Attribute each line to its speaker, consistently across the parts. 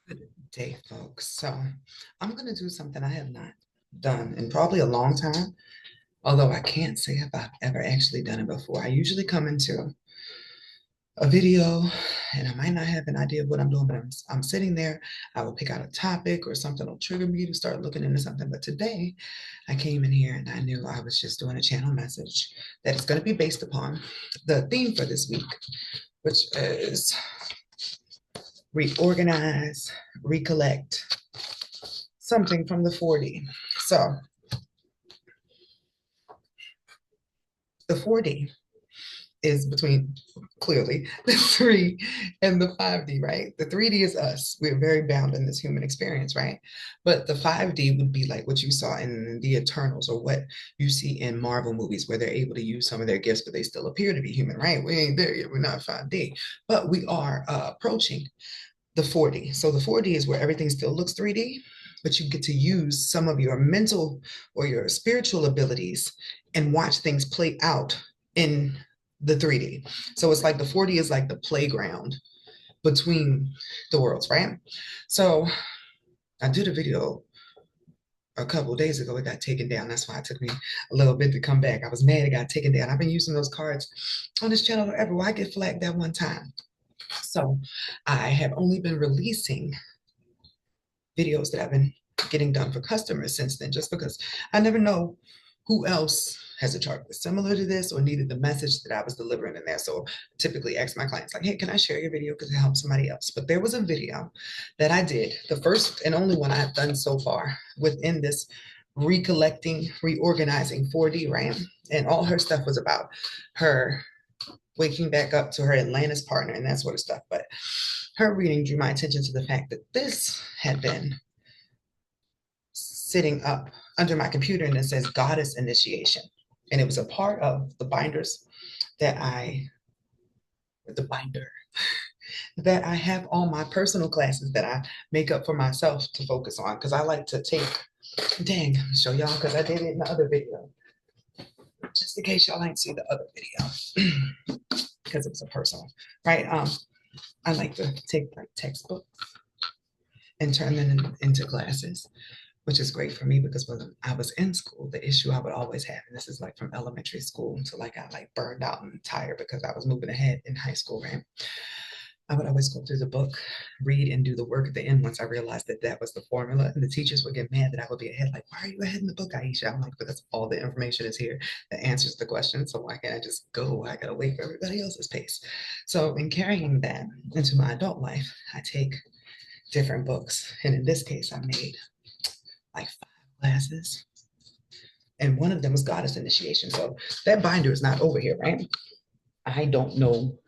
Speaker 1: Good day, folks. So I'm going to do something I have not done in probably a long time, although I can't say if I've ever actually done it before. I usually come into a video and I might not have an idea of what I'm doing, but I'm sitting there. I will pick out a topic or something will trigger me to start looking into something. But today I came in here and I knew I was just doing a channel message that is going to be based upon the theme for this week, which is reorganize, recollect, something from the 4D. So the 4D is between clearly the 3 and the 5D, right? The 3D is us. We're very bound in this human experience, right? But the 5D would be like what you saw in the Eternals or what you see in Marvel movies where they're able to use some of their gifts, but they still appear to be human, right? We ain't there yet. We're not 5D, but we are approaching the 4D. So the 4D is where everything still looks 3D, but you get to use some of your mental or your spiritual abilities and watch things play out in the 3D. So it's like the 4D is like the playground between the worlds, right? So I did a video a couple of days ago. It got taken down. That's why it took me a little bit to come back. I was mad it got taken down. I've been using those cards on this channel forever. Why get flagged that one time? So I have only been releasing videos that I've been getting done for customers since then, just because I never know who else has a chart that's similar to this or needed the message that I was delivering in there. So typically ask my clients like, hey, can I share your video because it helps somebody else? But there was a video that I did, the first and only one I've done so far within this recollecting, reorganizing 4D, right? And all her stuff was about her waking back up to her Atlantis partner and that sort of stuff. But her reading drew my attention to the fact that this had been sitting up under my computer and it says Goddess Initiation. And it was a part of the binders that the binder that I have all my personal classes that I make up for myself to focus on. Because I like to take, dang, show y'all because I did it in the other video. Just in case y'all ain't see the other video, because it was a personal, right? I like to take like textbooks and turn them into classes, which is great for me because when I was in school, the issue I would always have, and this is like from elementary school until like I like burned out and tired because I was moving ahead in high school, right? I would always go through the book, read, and do the work at the end once I realized that that was the formula. And the teachers would get mad that I would be ahead, like, why are you ahead in the book, Aisha? I'm like, but that's all the information is here that answers the question. So why can't I just go? I got to wait for everybody else's pace. So in carrying that into my adult life, I take different books. And in this case, I made like 5 classes. And one of them was Goddess Initiation. So that binder is not over here, right? I don't know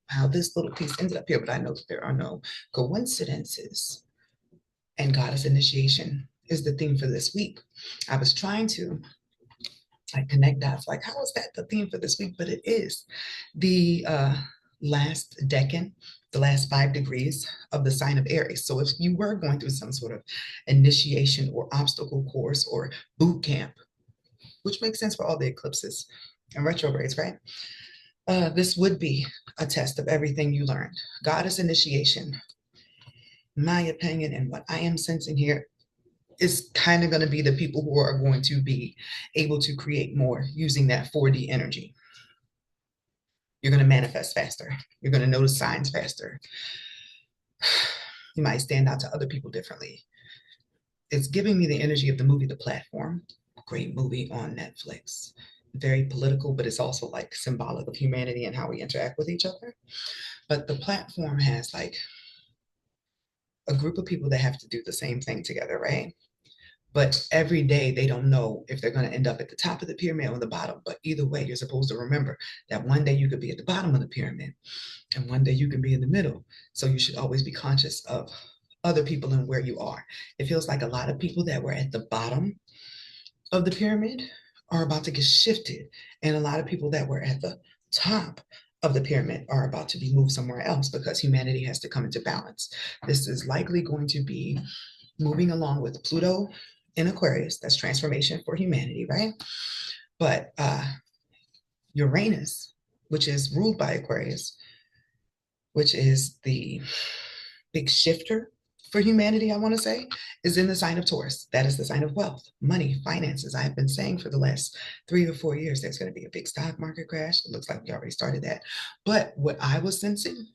Speaker 1: how this little piece ended up here, but I know that there are no coincidences. And Goddess Initiation is the theme for this week. I was trying to like connect dots, like how is that the theme for this week? But it is the last decan, the last 5 degrees of the sign of Aries. So if you were going through some sort of initiation or obstacle course or boot camp, which makes sense for all the eclipses and retrogrades, right? This would be a test of everything you learned. Goddess initiation, my opinion, and what I am sensing here is kind of going to be the people who are going to be able to create more using that 4D energy. You're going to manifest faster. You're going to notice signs faster. You might stand out to other people differently. It's giving me the energy of the movie The Platform, great movie on Netflix. Very political, but it's also like symbolic of humanity and how we interact with each other. But the platform has like a group of people that have to do the same thing together, right? But every day they don't know if they're going to end up at the top of the pyramid or the bottom. But either way, you're supposed to remember that one day you could be at the bottom of the pyramid and one day you can be in the middle. So you should always be conscious of other people and where you are. It feels like a lot of people that were at the bottom of the pyramid are about to get shifted. And a lot of people that were at the top of the pyramid are about to be moved somewhere else because humanity has to come into balance. This is likely going to be moving along with Pluto in Aquarius. That's transformation for humanity, right? But Uranus, which is ruled by Aquarius, which is the big shifter for humanity, I want to say, is in the sign of Taurus. That is the sign of wealth, money, finances. I have been saying for the last 3 or 4 years there's going to be a big stock market crash. It looks like we already started that. But what I was sensing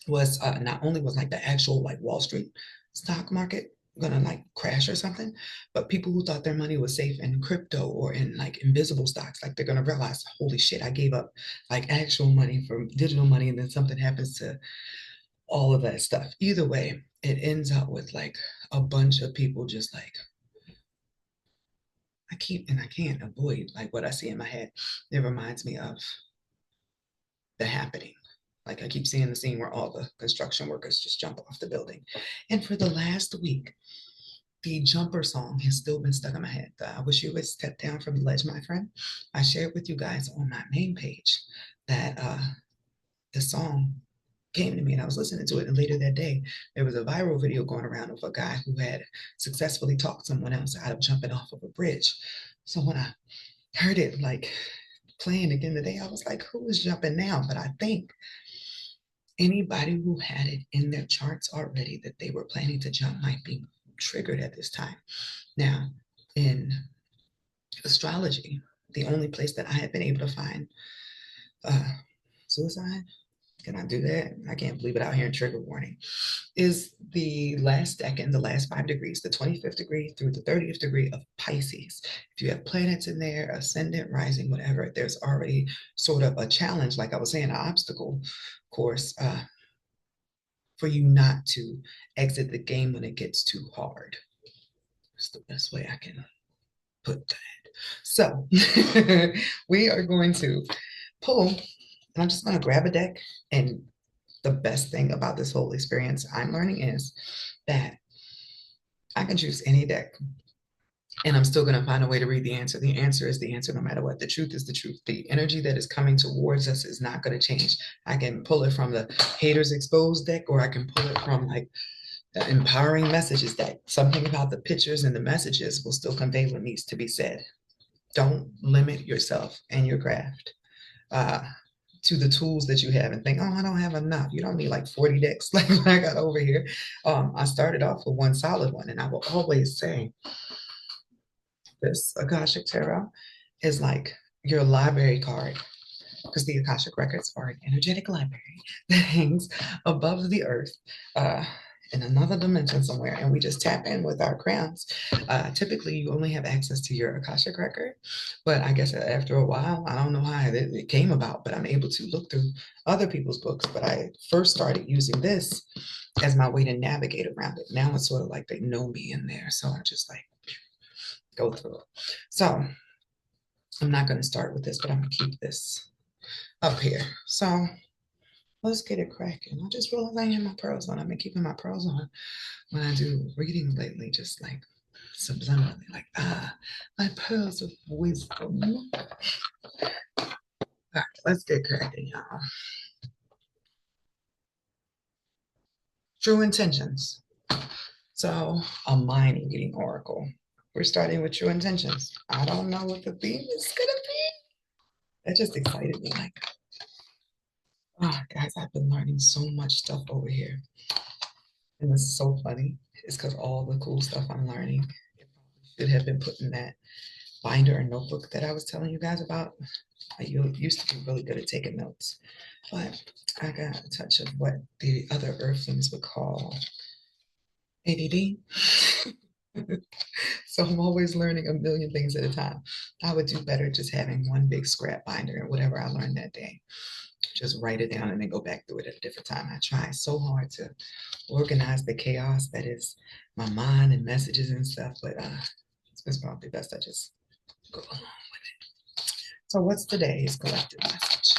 Speaker 1: was not only was like the actual like Wall Street stock market gonna like crash or something, but people who thought their money was safe in crypto or in like invisible stocks, like they're gonna realize, holy shit, I gave up like actual money for digital money, and then something happens to all of that stuff. Either way, it ends up with like a bunch of people just like I can't avoid like what I see in my head. It reminds me of The Happening. Like I keep seeing the scene where all the construction workers just jump off the building. And for the last week, the jumper song has still been stuck in my head. I wish you would step down from the ledge, my friend. I shared with you guys on my main page that the song came to me and I was listening to it. And later that day, there was a viral video going around of a guy who had successfully talked someone else out of jumping off of a bridge. So when I heard it like playing again today, I was like, who is jumping now? But I think anybody who had it in their charts already that they were planning to jump might be triggered at this time. Now, in astrology, the only place that I have been able to find uh, suicide, can I do that? I can't believe it out here in trigger warning, is the last decan, the last 5 degrees, the 25th degree through the 30th degree of Pisces. If you have planets in there, ascendant, rising, whatever, there's already sort of a challenge, like I was saying, an obstacle course for you not to exit the game when it gets too hard. That's the best way I can put that. So we are going to pull, and I'm just going to grab a deck. And the best thing about this whole experience I'm learning is that I can choose any deck and I'm still going to find a way to read the answer. The answer is the answer no matter what. The truth is the truth. The energy that is coming towards us is not going to change. I can pull it from the haters exposed deck, or I can pull it from like the empowering messages deck. Something about the pictures and the messages will still convey what needs to be said. Don't limit yourself and your craft uh, to the tools that you have and think, oh, I don't have enough. You don't need like 40 decks like I got over here. I started off with one solid one, and I will always say this Akashic Tarot is like your library card, because the Akashic Records are an energetic library that hangs above the earth in another dimension somewhere. And we just tap in with our crowns. Typically, you only have access to your Akashic Record. But I guess after a while, I don't know how it came about, but I'm able to look through other people's books. But I first started using this as my way to navigate around it. Now it's sort of like they know me in there. So I just like go through it. So I'm not going to start with this, but I'm going to keep this up here. So let's get it cracking. I just realized I have my pearls on. I've been keeping my pearls on when I do reading lately, just like subliminally, like, my pearls of wisdom. All right, let's get cracking, y'all. True intentions. So, a mind reading oracle. We're starting with true intentions. I don't know what the theme is gonna be. That just excited me. Like, oh, guys, I've been learning so much stuff over here. And this is so funny. It's because all the cool stuff I'm learning, it probably should have been put in that binder or notebook that I was telling you guys about. I used to be really good at taking notes, but I got a touch of what the other earthlings would call ADD. So I'm always learning a million things at a time. I would do better just having one big scrap binder and whatever I learned that day. Just write it down and then go back through it at a different time. I try so hard to organize the chaos that is my mind and messages and stuff, but it's probably best I just go along with it. So what's today's collective message?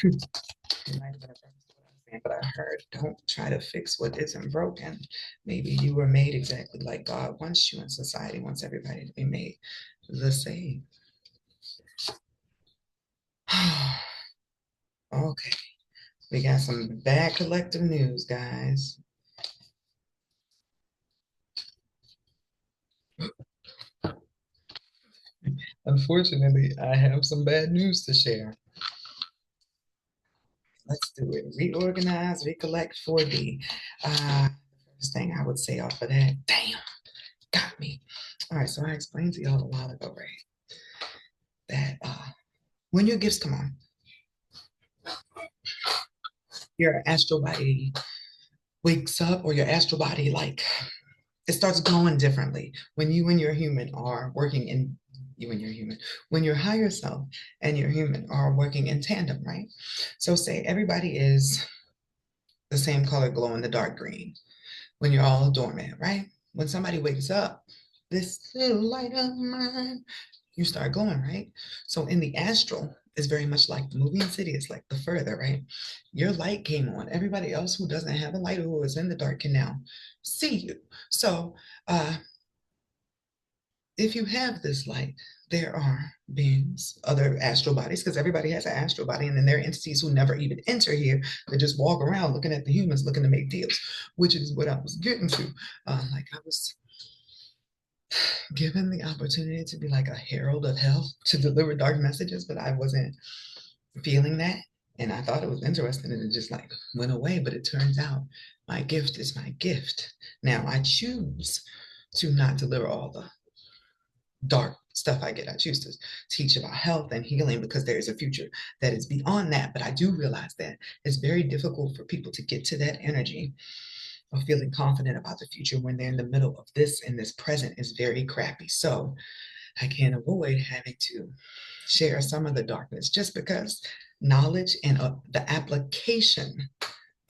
Speaker 1: It might have been a purpose to what I was saying, but I heard, don't try to fix what isn't broken. Maybe you were made exactly like God wants you, and society wants everybody to be made the same. Okay, we got some bad collective news, guys. Unfortunately, I have some bad news to share. Let's do it. Reorganize, recollect 4D. The first thing I would say off of that, damn, got me. All right, so I explained to y'all a while ago, right, that when your gifts come on, your astral body wakes up, or your astral body, like, it starts glowing differently when you and your human are working in you and your human when your higher self and your human are working in tandem, right? So say everybody is the same color, glow in the dark green when you're all dormant, right? When somebody wakes up, this little light of mine, you start glowing, right? So in the astral, it's very much like the movie Insidious, like the further, right? Your light came on. Everybody else who doesn't have a light or who is in the dark can now see you. So if you have this light, there are beings, other astral bodies, because everybody has an astral body, and then there are entities who never even enter here. They just walk around looking at the humans, looking to make deals, which is what I was getting to. Like I was given the opportunity to be like a herald of health to deliver dark messages, but I wasn't feeling that. And I thought it was interesting, and it just like went away. But it turns out my gift is my gift. Now I choose to not deliver all the dark stuff I get. I choose to teach about health and healing because there is a future that is beyond that. But I do realize that it's very difficult for people to get to that energy of feeling confident about the future when they're in the middle of this, and this present is very crappy. So I can't avoid having to share some of the darkness just because knowledge and the application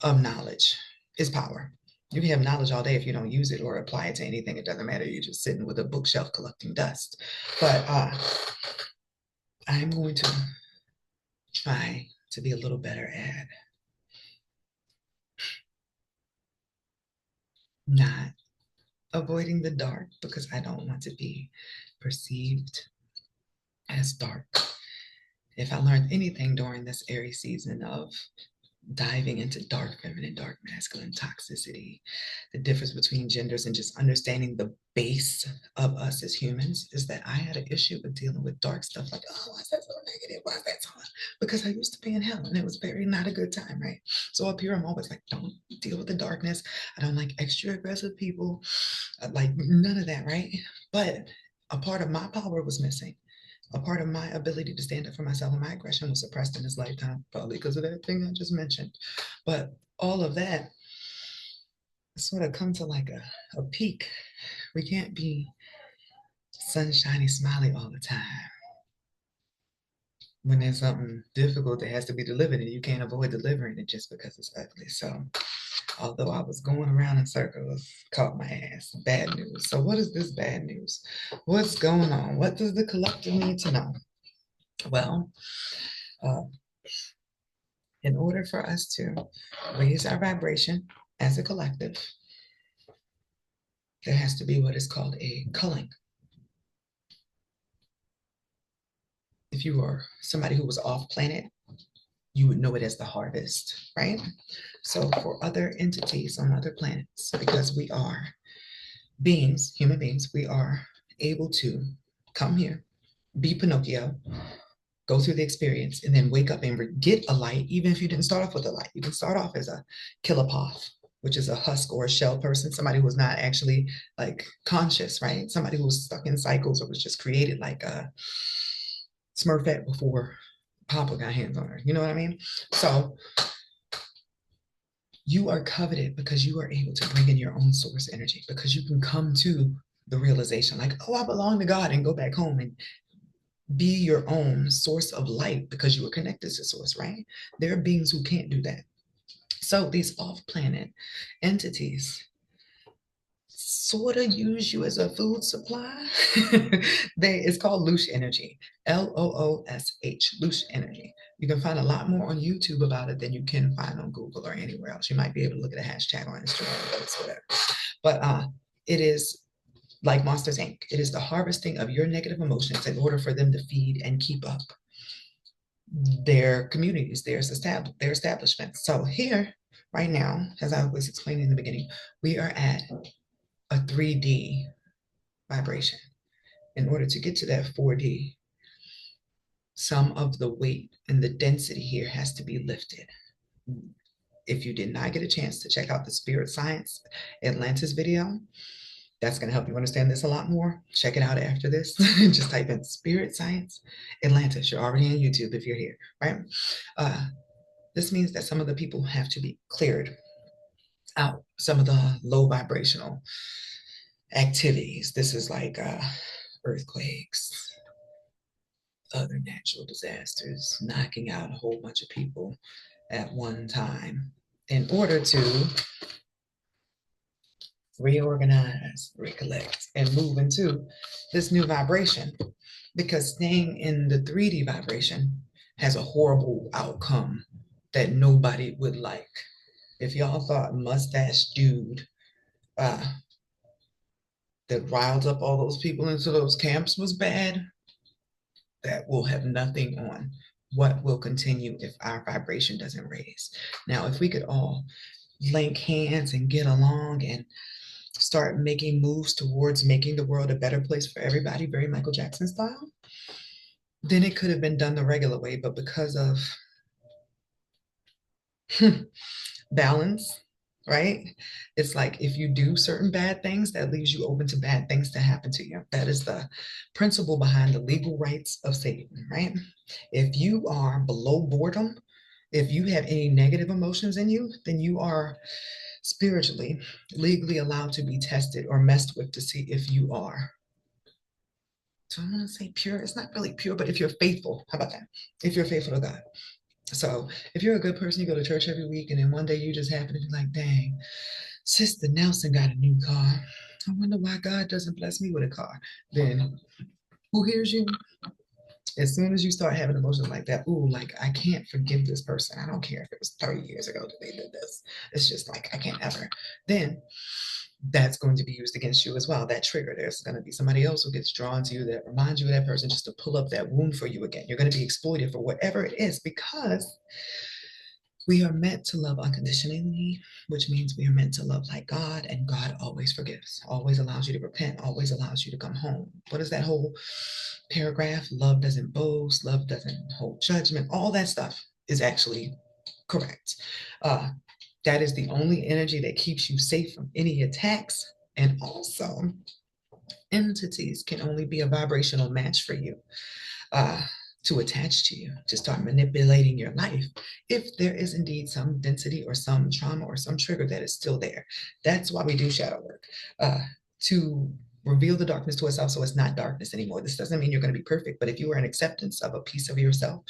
Speaker 1: of knowledge is power. You can have knowledge all day if you don't use it or apply it to anything. It doesn't matter. You're just sitting with a bookshelf collecting dust. But I'm going to try to be a little better at not avoiding the dark because I don't want to be perceived as dark. If I learned anything during this Aries season of diving into dark feminine, dark masculine toxicity, the difference between genders, and just understanding the base of us as humans, is that I had an issue with dealing with dark stuff. Like, oh, why is that so negative? Why is that so? Because I used to be in hell, and it was very not a good time, right? So up here, I'm always like, don't deal with the darkness. I don't like extra aggressive people, like none of that, right? But a part of my power was missing. A part of my ability to stand up for myself and my aggression was suppressed in this lifetime, probably because of that thing I just mentioned. But all of that sort of come to like a peak. We can't be sunshiny, smiley all the time when there's something difficult that has to be delivered and you can't avoid delivering it just because it's ugly. So although I was going around in circles, caught my ass. Bad news. So what is this bad news? What's going on? What does the collective need to know? Well, uh, in order for us to raise our vibration as a collective, there has to be what is called a culling. If you are somebody who was off planet, you would know it as the harvest, right? So for other entities on other planets, because we are beings, human beings, we are able to come here, be Pinocchio, go through the experience, and then wake up and get a light, even if you didn't start off with a light. You can start off as a kilopath, which is a husk or a shell person, somebody who was not actually like conscious, right? Somebody who was stuck in cycles or was just created like a Smurfette before Papa got hands on her. You know what I mean? So you are coveted because you are able to bring in your own source energy, because you can come to the realization like, oh, I belong to God, and go back home and be your own source of light because you were connected to source, right? There are beings who can't do that. So these off-planet entities sort of use you as a food supply. It's called loosh energy, Loosh, loosh energy. You can find a lot more on YouTube about it than you can find on Google or anywhere else. You might be able to look at a hashtag on Instagram or whatever. But it is like Monsters Inc. It is the harvesting of your negative emotions in order for them to feed and keep up their communities, their establishments. So here, right now, as I was explaining in the beginning, we are at a 3D vibration. In order to get to that 4D, some of the weight and the density here has to be lifted. If you did not get a chance to check out the Spirit Science Atlantis video, that's going to help you understand this a lot more. Check it out after this. Just type in Spirit Science Atlantis. You're already on YouTube if you're here, right? This means that some of the people have to be cleared out, some of the low vibrational activities. This is like earthquakes, other natural disasters, knocking out a whole bunch of people at one time in order to reorganize, recollect, and move into this new vibration. Because staying in the 3D vibration has a horrible outcome that nobody would like. If y'all thought mustache dude uh, that riled up all those people into those camps was bad, that will have nothing on what will continue if our vibration doesn't raise. Now, if we could all link hands and get along and start making moves towards making the world a better place for everybody, very Michael Jackson style, then it could have been done the regular way. But because of balance, right? It's like if you do certain bad things, that leaves you open to bad things to happen to you. That is the principle behind the legal rights of Satan, right? If you are below boredom, if you have any negative emotions in you, then you are spiritually, legally allowed to be tested or messed with to see if you are. So I'm going to say pure. It's not really pure, but if you're faithful, how about that? If you're faithful to God. So if you're a good person, you go to church every week, and then one day you just happen to be like, dang, Sister Nelson got a new car. I wonder why God doesn't bless me with a car. Then who hears you? As soon as you start having emotions like that, ooh, like I can't forgive this person. I don't care if it was 30 years ago that they did this. It's just like I can't ever. Then that's going to be used against you as well. That trigger, there's going to be somebody else who gets drawn to you that reminds you of that person just to pull up that wound for you again. You're going to be exploited for whatever it is because we are meant to love unconditionally, which means we are meant to love like God, and God always forgives, always allows you to repent, always allows you to come home. What is that whole paragraph? Love doesn't boast, love doesn't hold judgment. All that stuff is actually correct. That is the only energy that keeps you safe from any attacks. And also, entities can only be a vibrational match for you. To attach to you, to start manipulating your life, if there is indeed some density or some trauma or some trigger that is still there. That's why we do shadow work, to reveal the darkness to ourselves so it's not darkness anymore. This doesn't mean you're going to be perfect, but if you are in acceptance of a piece of yourself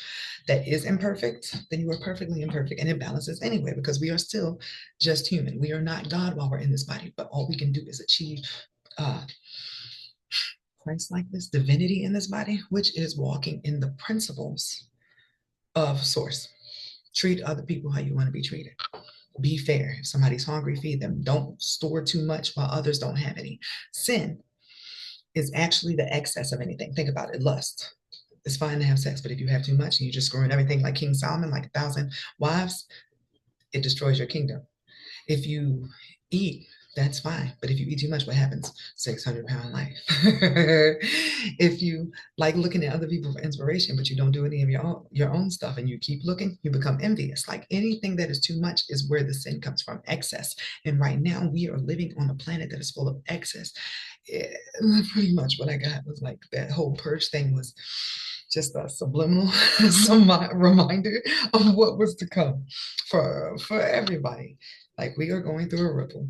Speaker 1: that is imperfect, then you are perfectly imperfect, and it balances anyway, because we are still just human. We are not God while we're in this body, but all we can do is achieve Christ like this divinity in this body, which is walking in the principles of source. Treat other people how you want to be treated. Be fair. If somebody's hungry, feed them. Don't store too much while others don't have any. Sin is actually the excess of anything. Think about it. Lust. It's fine to have sex, but if you have too much and you're just screwing everything like King Solomon, like 1,000 wives, it destroys your kingdom. If you eat, that's fine. But if you eat too much, what happens? 600-pound life. If you like looking at other people for inspiration, but you don't do any of your own stuff and you keep looking, you become envious. Like anything that is too much is where the sin comes from, excess. And right now we are living on a planet that is full of excess. Pretty much what I got was like that whole purge thing was just a subliminal some reminder of what was to come for everybody. Like we are going through a ripple,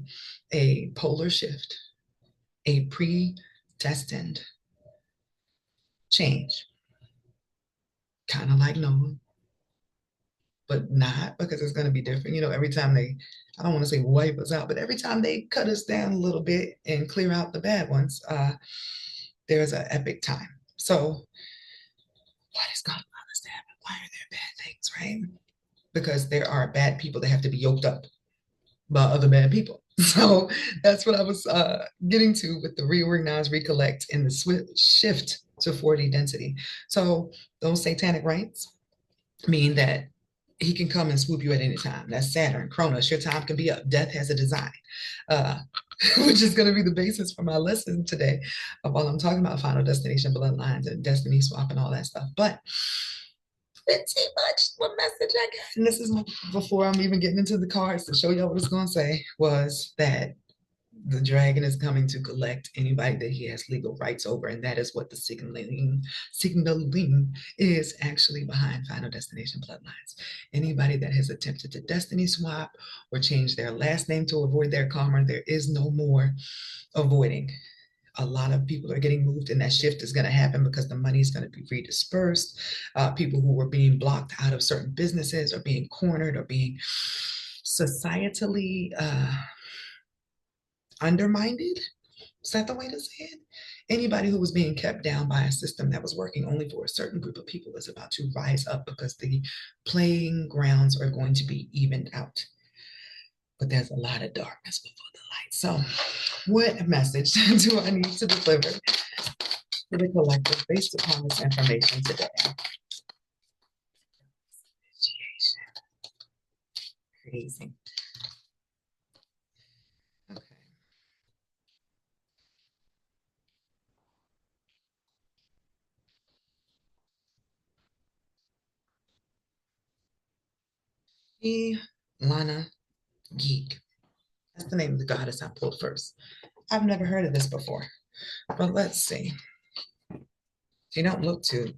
Speaker 1: a polar shift, a predestined change, kind of like Noah, but not, because it's going to be different. You know, every time they, I don't want to say wipe us out, but every time they cut us down a little bit and clear out the bad ones, there's an epic time. So why does God allow this to happen? Why are there bad things, right? Because there are bad people that have to be yoked up by other bad people. So that's what I was getting to with the reorganize, recollect, and the shift to 4D density. So those satanic rights mean that he can come and swoop you at any time. That's Saturn, Cronus. Your time can be up. Death has a design, uh, which is going to be the basis for my lesson today while I'm talking about final destination, bloodlines, and destiny swap and all that stuff. But bit too much. What message I got? And this is before I'm even getting into the cards to show y'all what it's going to say was that the dragon is coming to collect anybody that he has legal rights over, and that is what the signaling is actually behind Final Destination Bloodlines. Anybody that has attempted to destiny swap or change their last name to avoid their karma, there is no more avoiding. A lot of people are getting moved, and that shift is going to happen because the money is going to be redispersed. People who were being blocked out of certain businesses or being cornered or being societally undermined. Is that the way to say it? Anybody who was being kept down by a system that was working only for a certain group of people is about to rise up because the playing grounds are going to be evened out. But there's a lot of darkness before the light. So, what message do I need to deliver to the collective based upon this information today? Crazy. Okay. Lana Geek. That's the name of the goddess I pulled first. I've never heard of this before, but let's see. She don't look too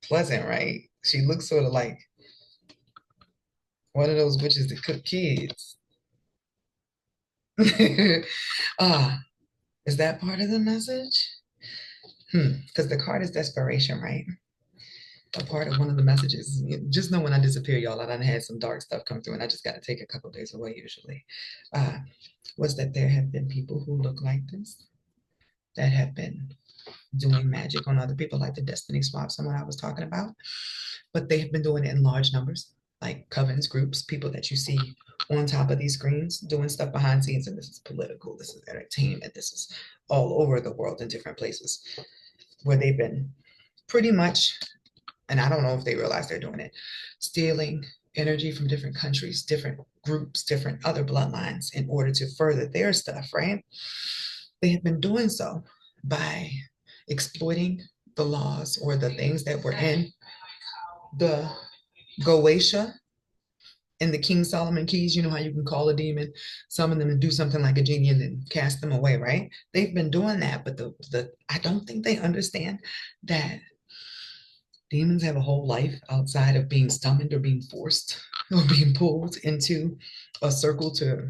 Speaker 1: pleasant, right? She looks sort of like one of those witches that cook kids. Ah, is that part of the message? Because the card is desperation, right? A part of one of the messages. Just know when I disappear, y'all, I done had some dark stuff come through, and I just got to take a couple of days away usually. Uh, was that there have been people who look like this that have been doing magic on other people, like the destiny swaps and what I was talking about. But they have been doing it in large numbers, like covens, groups, people that you see on top of these screens doing stuff behind scenes. And this is political, this is entertainment, this is all over the world in different places where they've been pretty much, and I don't know if they realize they're doing it, stealing energy from different countries, different groups, different other bloodlines in order to further their stuff, right? They have been doing so by exploiting the laws or the things that were in the Goetia and the King Solomon keys. You know how you can call a demon, summon them, and do something like a genie and then cast them away, right? They've been doing that, but the I don't think they understand that demons have a whole life outside of being summoned or being forced or being pulled into a circle to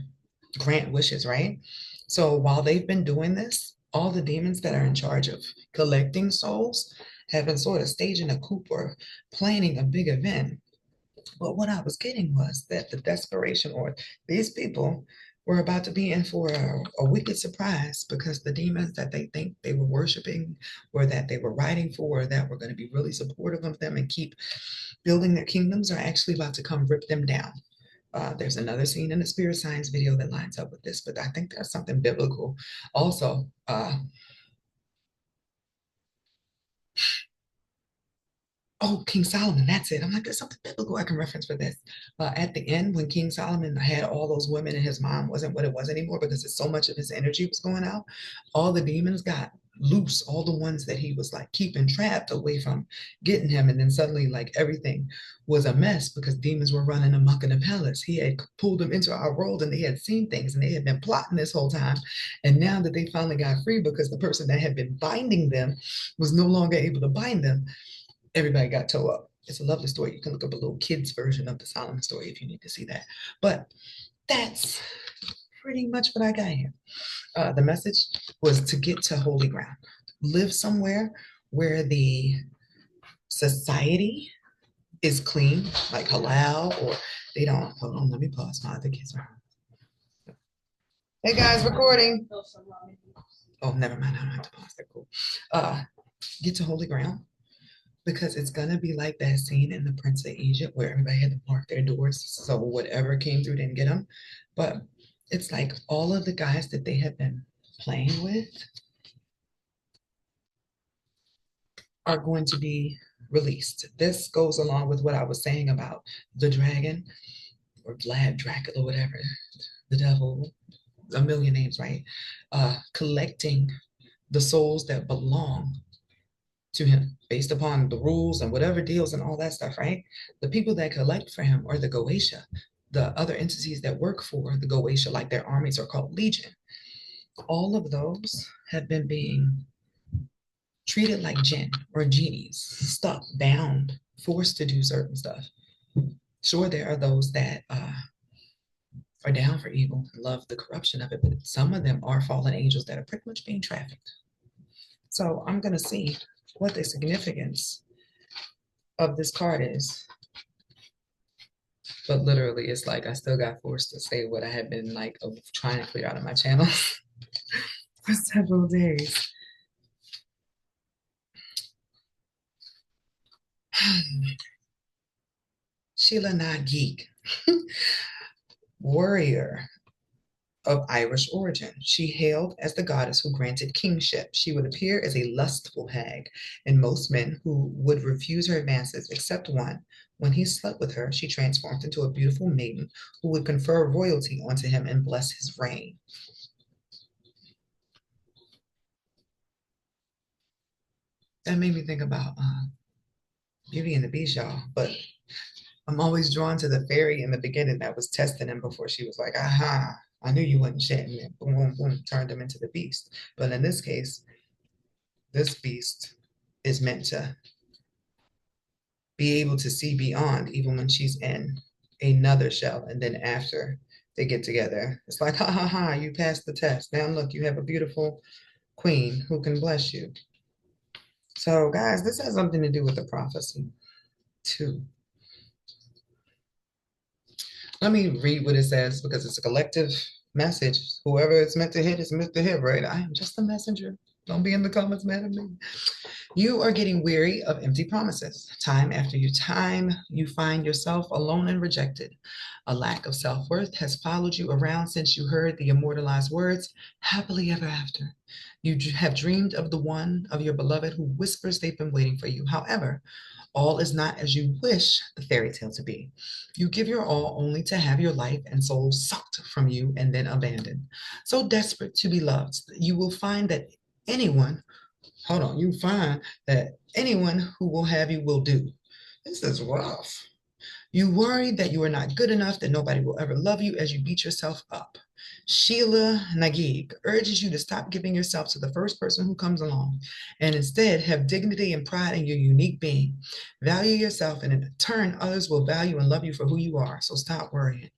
Speaker 1: grant wishes, right? So while they've been doing this, all the demons that are in charge of collecting souls have been sort of staging a coup or planning a big event. But what I was getting was that the desperation or these people were about to be in for a wicked surprise because the demons that they think they were worshiping or that they were writing for, that were going to be really supportive of them and keep building their kingdoms, are actually about to come rip them down. There's another scene in the spirit science video that lines up with this, but I think there's something biblical also. Oh, King Solomon, that's it. I'm like, there's something biblical I can reference for this. At the end, when King Solomon had all those women and his mom wasn't what it was anymore because it's so much of his energy was going out, all the demons got loose, all the ones that he was like keeping trapped away from getting him. And then suddenly, like everything was a mess because demons were running amok in the palace. He had pulled them into our world and they had seen things and they had been plotting this whole time. And now that they finally got free because the person that had been binding them was no longer able to bind them, everybody got toe up. It's a lovely story. You can look up a little kid's version of the Solomon story if you need to see that. But that's pretty much what I got here. The message was to get to holy ground, live somewhere where the society is clean, like halal, or they don't. Hold on, let me pause. My other kids are. Hey guys, recording. Oh, never mind. I don't have to pause. They're cool. Get to holy ground because it's gonna be like that scene in The Prince of Egypt where everybody had to mark their doors so whatever came through didn't get them. But it's like all of the guys that they have been playing with are going to be released. This goes along with what I was saying about the dragon or Vlad, Dracula, whatever, the devil, a million names, right? Collecting the souls that belong to him based upon the rules and whatever deals and all that stuff, right? The people that collect for him are the Goetia, the other entities that work for the Goetia, like their armies are called Legion. All of those have been being treated like jinn or genies, stuck, bound, forced to do certain stuff. Sure, there are those that are down for evil and love the corruption of it, but some of them are fallen angels that are pretty much being trafficked. So I'm going to see what the significance of this card is. But literally, it's like I still got forced to say what I had been like trying to clear out of my channel for several days. Sheila Na Geek, warrior of Irish origin. She hailed as the goddess who granted kingship. She would appear as a lustful hag, and most men who would refuse her advances, except one. When he slept with her, she transformed into a beautiful maiden who would confer royalty onto him and bless his reign. That made me think about Beauty and the Beast, y'all. But I'm always drawn to the fairy in the beginning that was testing him before she was like, aha, I knew you wasn't shit. And then boom, boom, boom, turned him into the beast. But in this case, this beast is meant to be able to see beyond, even when she's in another shell. And then after they get together, it's like, ha ha ha, you passed the test. Now look, you have a beautiful queen who can bless you. So, guys, this has something to do with the prophecy, too. Let me read what it says because it's a collective message. Whoever it's meant to hit is meant to hit, right? I am just a messenger. Don't be in the comments mad at me. You are getting weary of empty promises. Time after time, you find yourself alone and rejected. A lack of self-worth has followed you around since you heard the immortalized words, happily ever after. You have dreamed of the one of your beloved who whispers they've been waiting for you. However, all is not as you wish the fairy tale to be. You give your all only to have your life and soul sucked from you and then abandoned. So desperate to be loved, you will find that anyone, hold on, you find that anyone who will have you will do. This is rough. You worry that you are not good enough, that nobody will ever love you as you beat yourself up. Sheila Nagig urges you to stop giving yourself to the first person who comes along and instead have dignity and pride in your unique being. Value yourself, and in turn, others will value and love you for who you are. So stop worrying.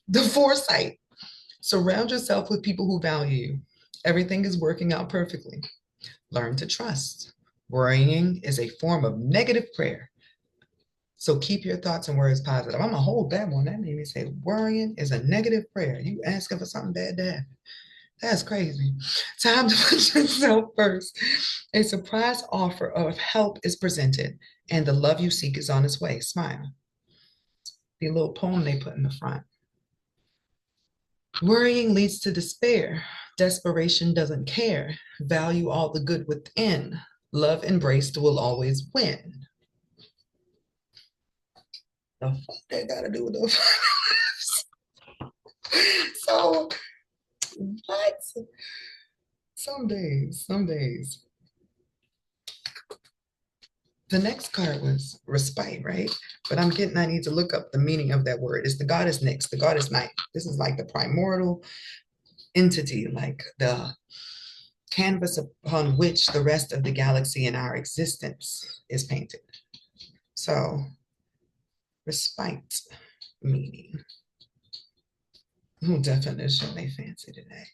Speaker 1: The foresight. Surround yourself with people who value you. Everything is working out perfectly. Learn to trust. Worrying is a form of negative prayer. So keep your thoughts and words positive. I'm gonna hold that one. That made me say worrying is a negative prayer. You asking for something bad to happen. That's crazy. Time to put yourself first. A surprise offer of help is presented, and the love you seek is on its way. Smile. The little poem they put in the front. Worrying leads to despair. Desperation doesn't care. Value all the good within. Love embraced will always win. The fuck that gotta do with the so what? Some days. The next card was respite, right? But I need to look up the meaning of that word. It's the goddess Nyx, the goddess night. This is like the primordial entity, like the canvas upon which the rest of the galaxy and our existence is painted. So, respite meaning. Ooh, definition they fancy today.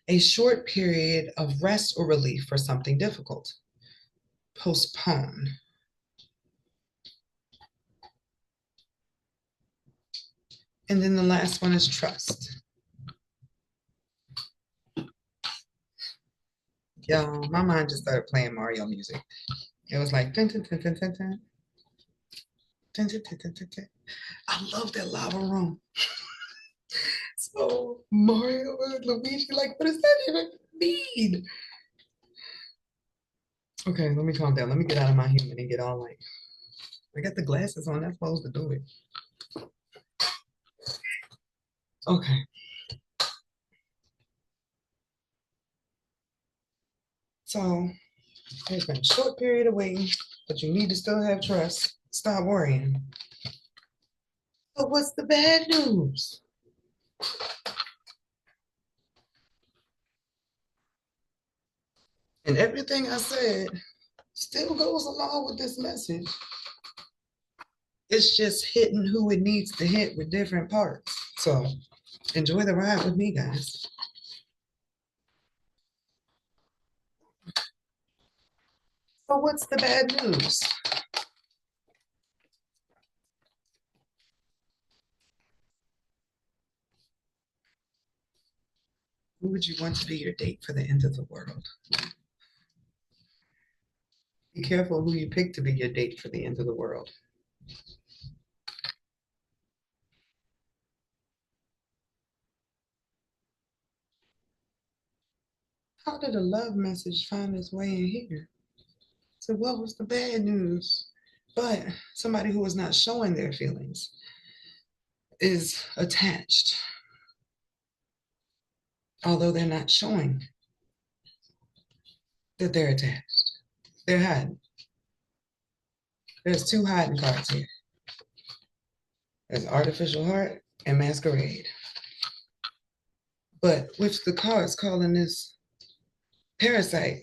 Speaker 1: A short period of rest or relief for something difficult. Postpone. And then the last one is trust. Y'all, my mind just started playing Mario music. It was like dun, dun, dun, dun, dun, dun. Dun, dun, dun, dun, dun, dun. I love that lava room. So Mario and Luigi, like, what does that even mean? Okay, let me calm down. Let me get out of my human and get all like, I got the glasses on. That's supposed to do it. Okay. So there's been a short period of waiting, but you need to still have trust. Stop worrying. But what's the bad news? And everything I said still goes along with this message. It's just hitting who it needs to hit with different parts. So enjoy the ride with me, guys. So what's the bad news? Who would you want to be your date for the end of the world? Be careful who you pick to be your date for the end of the world. How did a love message find its way in here? So what was the bad news? But somebody who is not showing their feelings is attached, although they're not showing that they're attached. They're hiding. There's two hiding cards here. There's artificial heart and masquerade. But which the cards calling this parasite.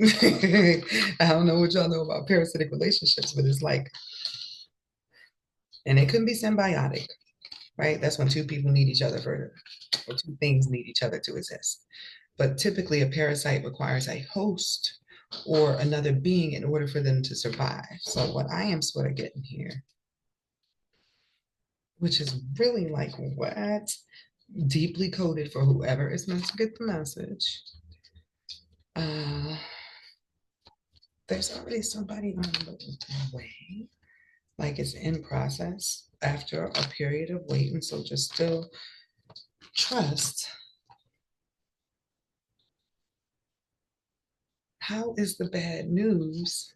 Speaker 1: I don't know what y'all know about parasitic relationships, but it's like, and it couldn't be symbiotic, right? That's when two people need each other or two things need each other to exist. But typically, a parasite requires a host or another being in order for them to survive. So, what I am sort of getting here, which is really like what? Deeply coded for whoever is meant to get the message. Uh, there's already somebody on the way, like it's in process after a period of waiting. So, just still trust. How is the bad news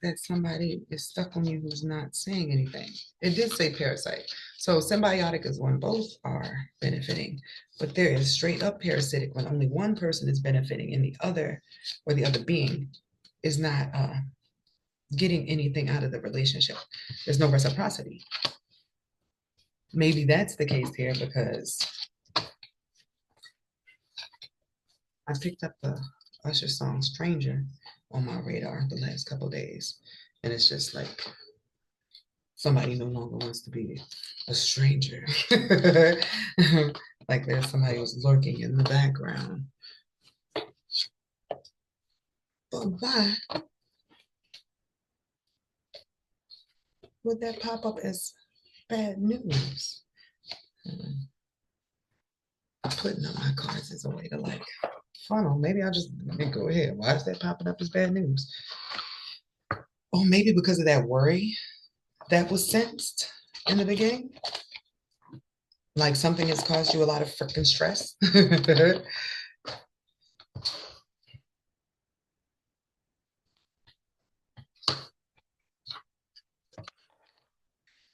Speaker 1: that somebody is stuck on you who's not saying anything? It did say parasite. So symbiotic is when both are benefiting, but there is straight up parasitic when only one person is benefiting and the other or the other being is not getting anything out of the relationship. There's no reciprocity. Maybe that's the case here because I picked up the Usher song Stranger on my radar the last couple days. And it's just like somebody no longer wants to be a stranger. Like there's somebody who's lurking in the background. But why would that pop up as bad news? Putting up my cards as a way to like funnel. Maybe I'll just let me go ahead. Why is that popping up as bad news? Oh, maybe because of that worry that was sensed in the beginning. Like something has caused you a lot of freaking stress.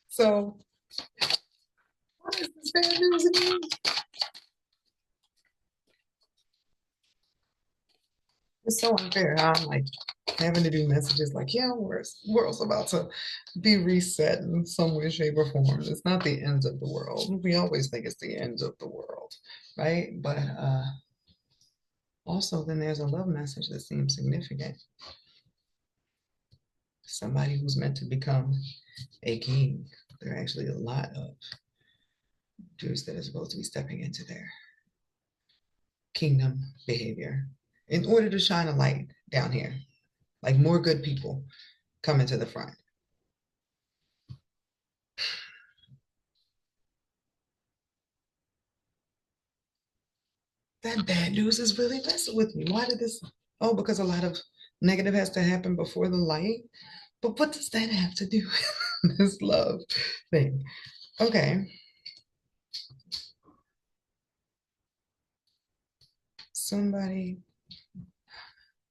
Speaker 1: So, what is this bad news again? It's so unfair how I'm like having to do messages like, yeah, world's about to be reset in some way, shape, or form. It's not the end of the world. We always think it's the end of the world, right? But also, then there's a love message that seems significant. Somebody who's meant to become a king. There are actually a lot of dudes that are supposed to be stepping into their kingdom behavior in order to shine a light down here. Like more good people coming to the front. That bad news is really messing with me. Why did this? Oh, because a lot of negative has to happen before the light. But what does that have to do with this love thing? Okay. Somebody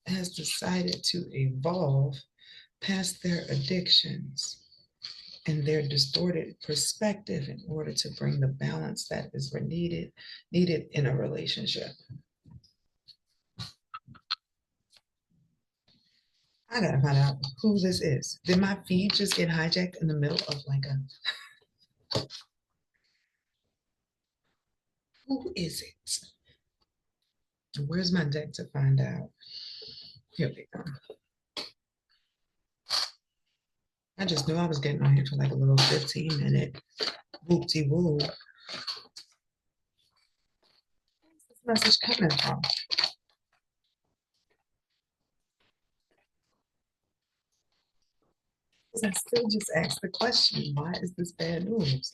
Speaker 1: has decided to evolve past their addictions and their distorted perspective in order to bring the balance that is needed in a relationship. I gotta find out who this is. Did my feed just get hijacked in the middle of like a, who is it? Where's my deck to find out? Here we go. I just knew I was getting on here for like a little 15-minute whoopty woo. Where's this message coming from? Because I still just asked the question, why is this bad news?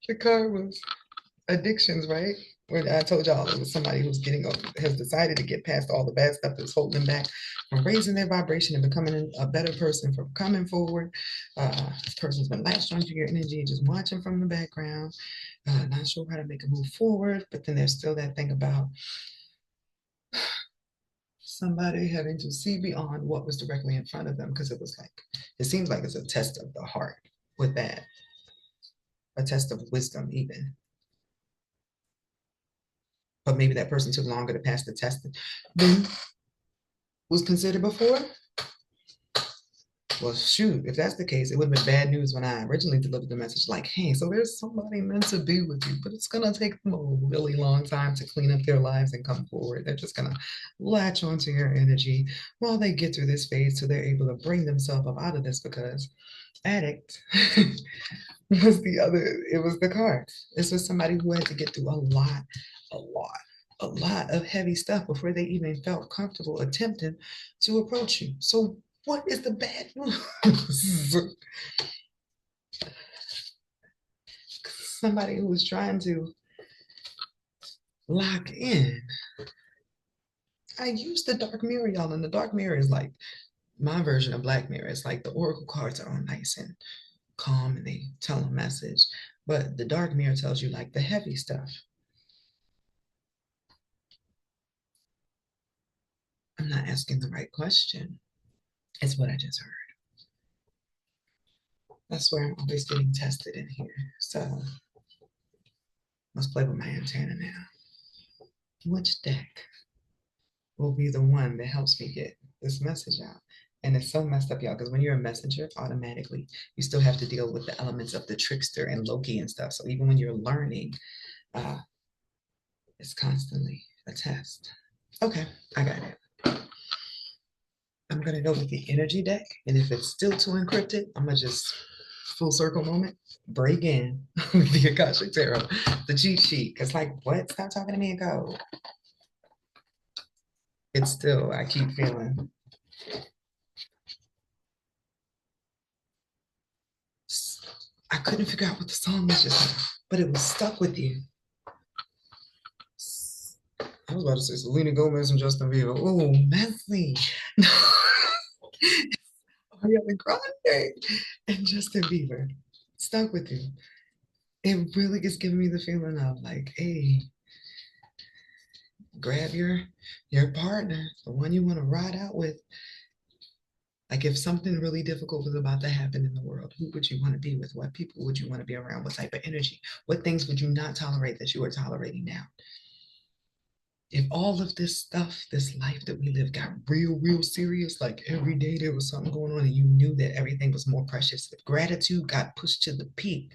Speaker 1: The card was addictions, right? Where I told y'all it was somebody who's has decided to get past all the bad stuff that's holding them back from raising their vibration and becoming a better person, from coming forward. This person's been latched onto your energy, just watching from the background, not sure how to make a move forward. But then there's still that thing about somebody having to see beyond what was directly in front of them, because it seems like it's a test of the heart with that, a test of wisdom even. But maybe that person took longer to pass the test than was considered before. Well, shoot, if that's the case, it would have been bad news when I originally delivered the message like, hey, so there's somebody meant to be with you, but it's going to take them a really long time to clean up their lives and come forward. They're just going to latch onto your energy while they get through this phase so they're able to bring themselves up out of this, because addict was it was the card. This was somebody who had to get through a lot, a lot of heavy stuff before they even felt comfortable attempting to approach you. So what is the bad news? Somebody who was trying to lock in. I used the dark mirror, y'all, and the dark mirror is like my version of Black Mirror. It's like the oracle cards are all nice and calm and they tell a message, but the dark mirror tells you like the heavy stuff. I'm not asking the right question. It's what I just heard. That's where I'm always getting tested in here. So let's play with my antenna now. Which deck will be the one that helps me get this message out? And it's so messed up, y'all, because when you're a messenger, automatically you still have to deal with the elements of the trickster and Loki and stuff. So even when you're learning, uh, it's constantly a test. Okay, I got it. I'm gonna go with the energy deck, and if it's still too encrypted, I'm gonna just full circle moment, break in with the Akashic Tarot, the cheat sheet. It's like, what? Stop talking to me and go. It's still, I keep feeling. I couldn't figure out what the song was just now, but it was stuck with you. I was about to say Selena Gomez and Justin Bieber. Oh, messy. Ariana Grande and Justin Bieber. Stuck with you. It really is giving me the feeling of like, hey, grab your partner, the one you want to ride out with. Like if something really difficult was about to happen in the world, who would you want to be with? What people would you want to be around? What type of energy? What things would you not tolerate that you are tolerating now? If all of this stuff, this life that we live got real serious, like every day there was something going on and you knew that everything was more precious, if gratitude got pushed to the peak,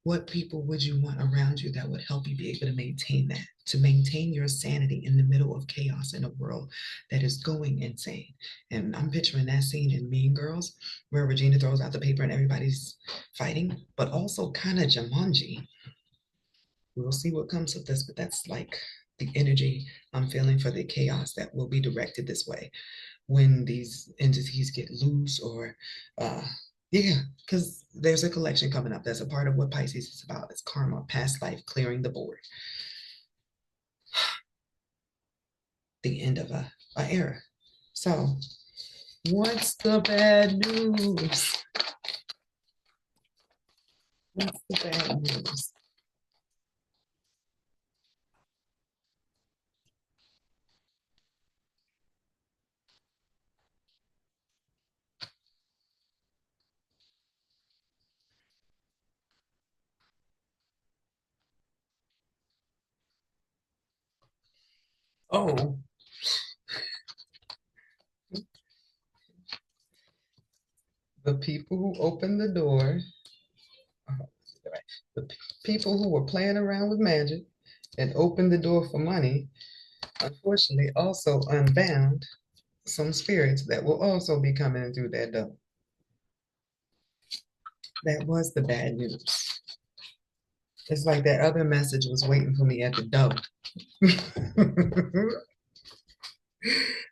Speaker 1: what people would you want around you that would help you be able to maintain that, to maintain your sanity in the middle of chaos in a world that is going insane? And I'm picturing that scene in Mean Girls where Regina throws out the paper and everybody's fighting, but also kind of Jumanji. We'll see what comes of this, but that's like the energy I'm feeling for the chaos that will be directed this way when these entities get loose or yeah, because there's a collection coming up that's a part of what Pisces is about. It's karma, past life, clearing the board, the end of a era. So what's the bad news? What's the bad news? Oh, the people who opened the door, oh, the people who were playing around with magic and opened the door for money, unfortunately also unbound some spirits that will also be coming in through that door. That was the bad news. It's like that other message was waiting for me at the door.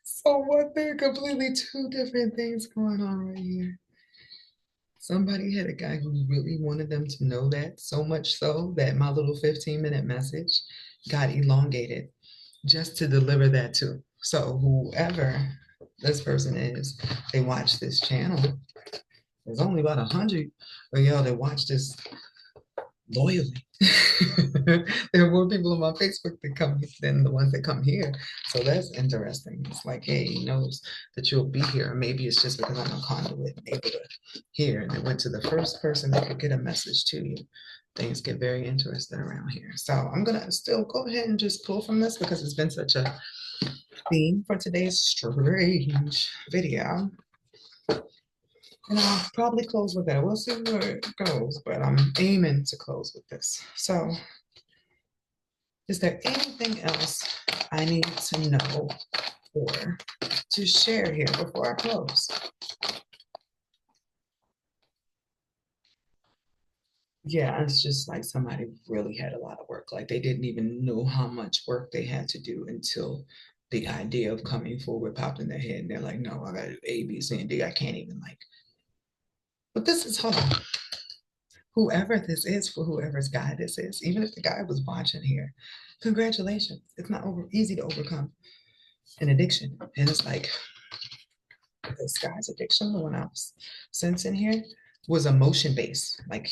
Speaker 1: So what? There are completely two different things going on right here. Somebody had a guy who really wanted them to know that, so much so that my little 15-minute message got elongated just to deliver that to. So whoever this person is, they watch this channel. There's only about 100 of y'all that watch this loyally. There are more people on my Facebook that come than the ones that come here. So that's interesting. It's like, hey, he knows that you'll be here. Maybe it's just because I'm a conduit and able to hear. And it went to the first person that could get a message to you. Things get very interesting around here. So I'm gonna still go ahead and just pull from this because it's been such a theme for today's strange video. And I'll probably close with that. We'll see where it goes, but I'm aiming to close with this. So, is there anything else I need to know or to share here before I close? Yeah, it's just like somebody really had a lot of work. Like they didn't even know how much work they had to do until the idea of coming forward popped in their head. And they're like, no, I gotta do A, B, C, and D. I can't even like. But this is, hold on. Whoever this is, for whoever's guy this is, even if the guy was watching here, congratulations. It's not easy to overcome an addiction. And it's like this guy's addiction, the one I was sensing here, was emotion based. Like,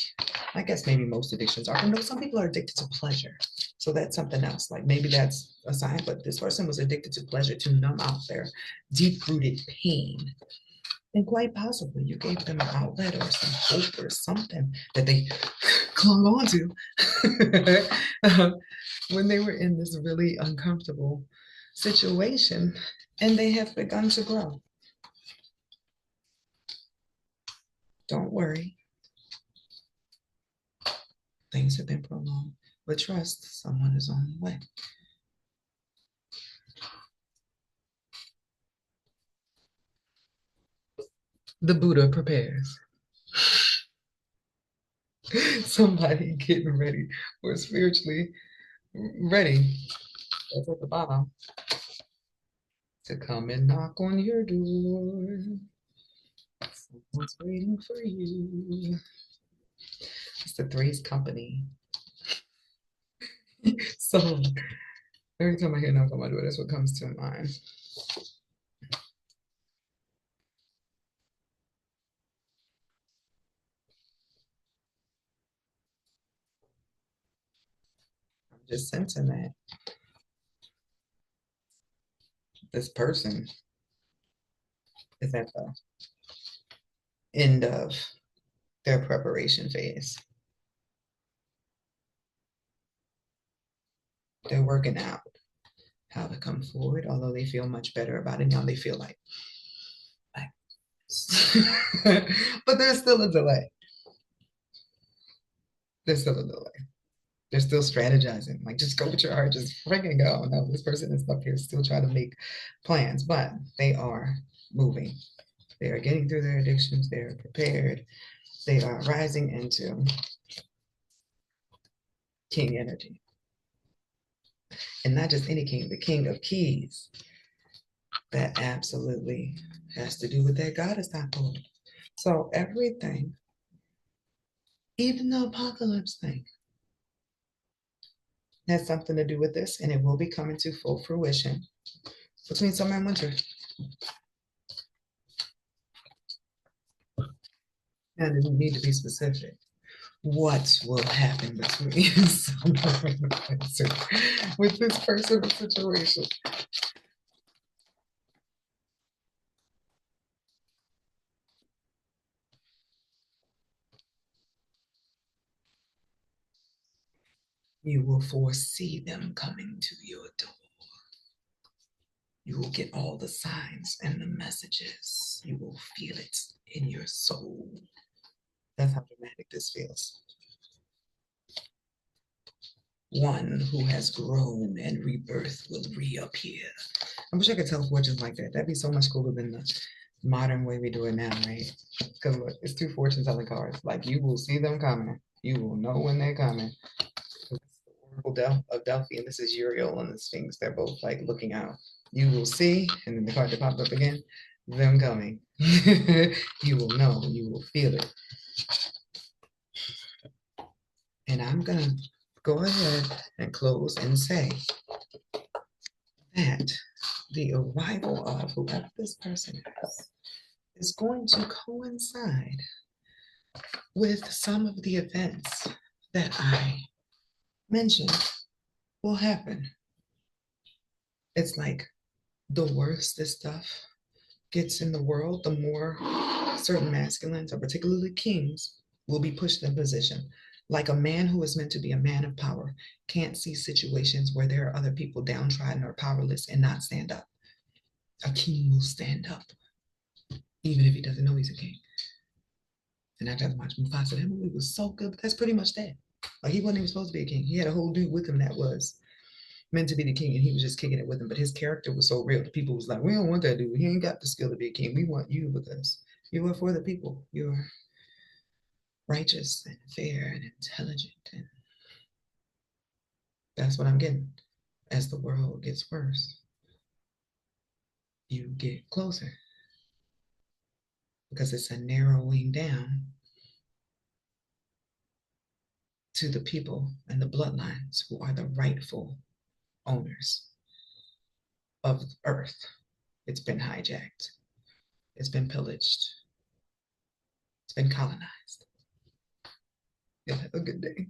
Speaker 1: I guess maybe most addictions are. I know some people are addicted to pleasure. So that's something else. Like maybe that's a sign, but this person was addicted to pleasure to numb out their deep rooted pain. And quite possibly you gave them an outlet or some hope or something that they clung on to when they were in this really uncomfortable situation and they have begun to grow. Don't worry, things have been prolonged, but trust someone is on the way. The Buddha prepares. Somebody getting ready or spiritually ready. That's at the bottom to come and knock on your door. Someone's waiting for you. It's the Three's Company. So every time I hear knock on my door, that's what comes to mind. I'm just sensing that this person is at the end of their preparation phase. They're working out how to come forward, although they feel much better about it now. They feel like but there's still a delay. There's still a delay. They're still strategizing. Like, just go with your heart, just freaking go. No, this person is up here still trying to make plans, but they are moving. They are getting through their addictions. They are prepared. They are rising into king energy. And not just any king, the king of keys. That absolutely has to do with that goddess apple. So everything, even the apocalypse thing, has something to do with this, and it will be coming to full fruition between summer and winter. And it need to be specific. What will happen between summer and winter with this personal situation? You will foresee them coming to your door. You will get all the signs and the messages. You will feel it in your soul. That's how dramatic this feels. One who has grown and rebirth will reappear. I wish I could tell fortunes like that. That'd be so much cooler than the modern way we do it now, right? Because look, it's two fortune telling cards. Like you will see them coming. You will know when they're coming. It's the Oracle of Delphi, and this is Uriel and the Sphinx. They're both like looking out. You will see, and then the card that popped up again, them coming. You will know, you will feel it. And I'm gonna go ahead and close and say that the arrival of whoever this person is going to coincide with some of the events that I mentioned will happen. It's like the worse this stuff gets in the world, the more certain masculines, or particularly kings, will be pushed in position. Like a man who is meant to be a man of power can't see situations where there are other people downtrodden or powerless and not stand up. A king will stand up, even if he doesn't know he's a king. And after I watched Mufasa, that movie was so good, but that's pretty much that. Like he wasn't even supposed to be a king. He had a whole dude with him that was meant to be the king, and he was just kicking it with him. But his character was so real. The people was like, we don't want that dude. He ain't got the skill to be a king. We want you because you are for the people. You're righteous and fair and intelligent. And that's what I'm getting. As the world gets worse, you get closer because it's a narrowing down to the people and the bloodlines who are the rightful owners of Earth. It's been hijacked. It's been pillaged. It's been colonized. You'll have a good day.